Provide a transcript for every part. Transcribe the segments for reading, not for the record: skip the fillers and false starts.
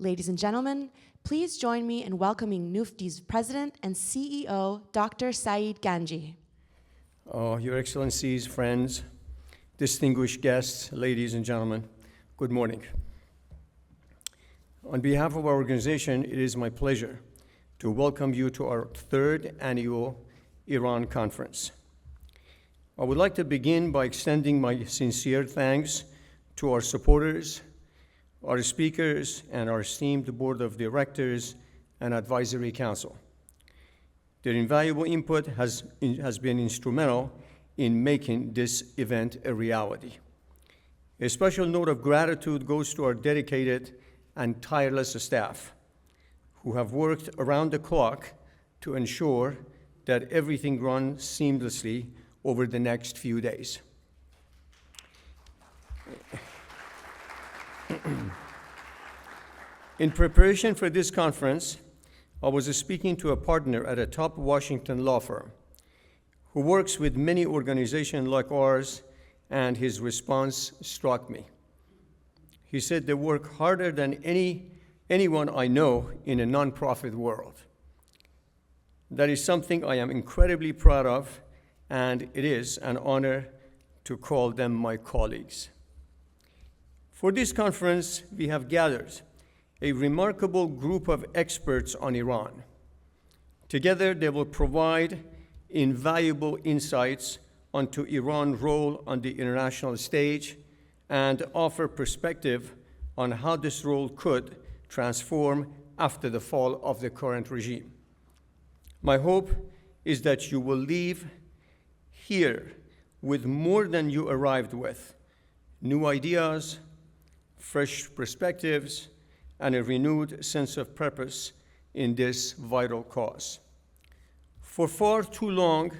Ladies and gentlemen, please join me in welcoming Nufti's President and CEO, Dr. Saeed Ganji. Your Excellencies, friends, distinguished guests, ladies and gentlemen, good morning. On behalf of our organization, it is my pleasure to welcome you to our third annual Iran conference. I would like to begin by extending my sincere thanks to our supporters, our speakers, and our esteemed Board of Directors and Advisory Council. Their invaluable input has been instrumental in making this event a reality. A special note of gratitude goes to our dedicated and tireless staff who have worked around the clock to ensure that everything runs seamlessly over the next few days. In preparation for this conference, I was speaking to a partner at a top Washington law firm who works with many organizations like ours, and his response struck me. He said they work harder than anyone I know in a nonprofit world. That is something I am incredibly proud of, and it is an honor to call them my colleagues. For this conference, we have gathered a remarkable group of experts on Iran. Together, they will provide invaluable insights onto Iran's role on the international stage and offer perspective on how this role could transform after the fall of the current regime. My hope is that you will leave here with more than you arrived with: new ideas, fresh perspectives, and a renewed sense of purpose in this vital cause. For far too long,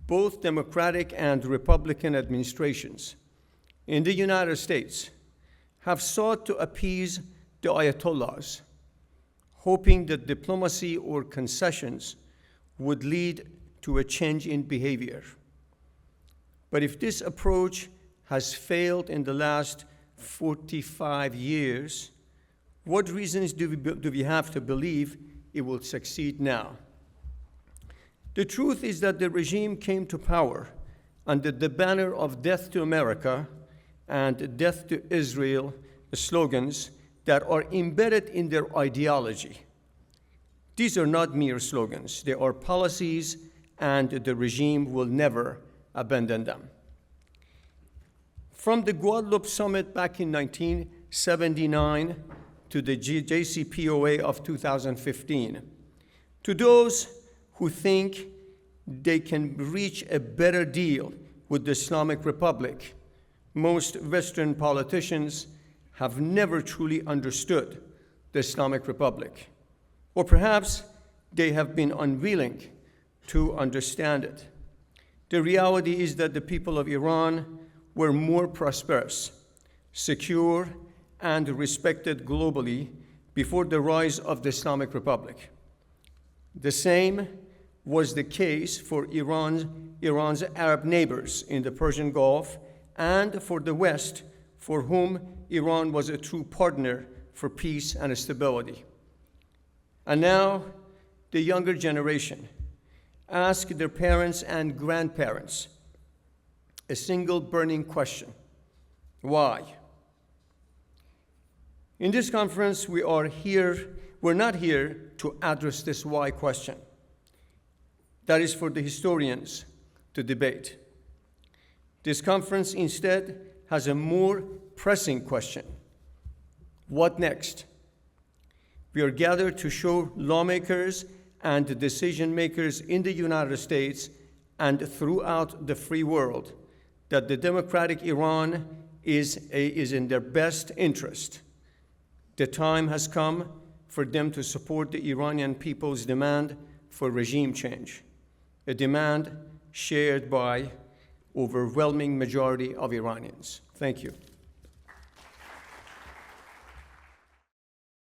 both Democratic and Republican administrations in the United States have sought to appease the Ayatollahs, hoping that diplomacy or concessions would lead to a change in behavior. But if this approach has failed in the last 45 years, what reasons do we have to believe it will succeed now? The truth is that the regime came to power under the banner of death to America and death to Israel slogans that are embedded in their ideology. These are not mere slogans. They are policies, and the regime will never abandon them. From the Guadeloupe summit back in 1979 to the JCPOA of 2015, to those who think they can reach a better deal with the Islamic Republic, most Western politicians have never truly understood the Islamic Republic, or perhaps they have been unwilling to understand it. The reality is that the people of Iran were more prosperous, secure, and respected globally before the rise of the Islamic Republic. The same was the case for Iran's Arab neighbors in the Persian Gulf and for the West, for whom Iran was a true partner for peace and stability. And now, the younger generation ask their parents and grandparents a single burning question: why? In this conference, we're not here to address this why question. That is for the historians to debate. This conference instead has a more pressing question: what next? We are gathered to show lawmakers and decision makers in the United States and throughout the free world that the democratic Iran is in their best interest. The time has come for them to support the Iranian people's demand for regime change, a demand shared by overwhelming majority of Iranians. Thank you.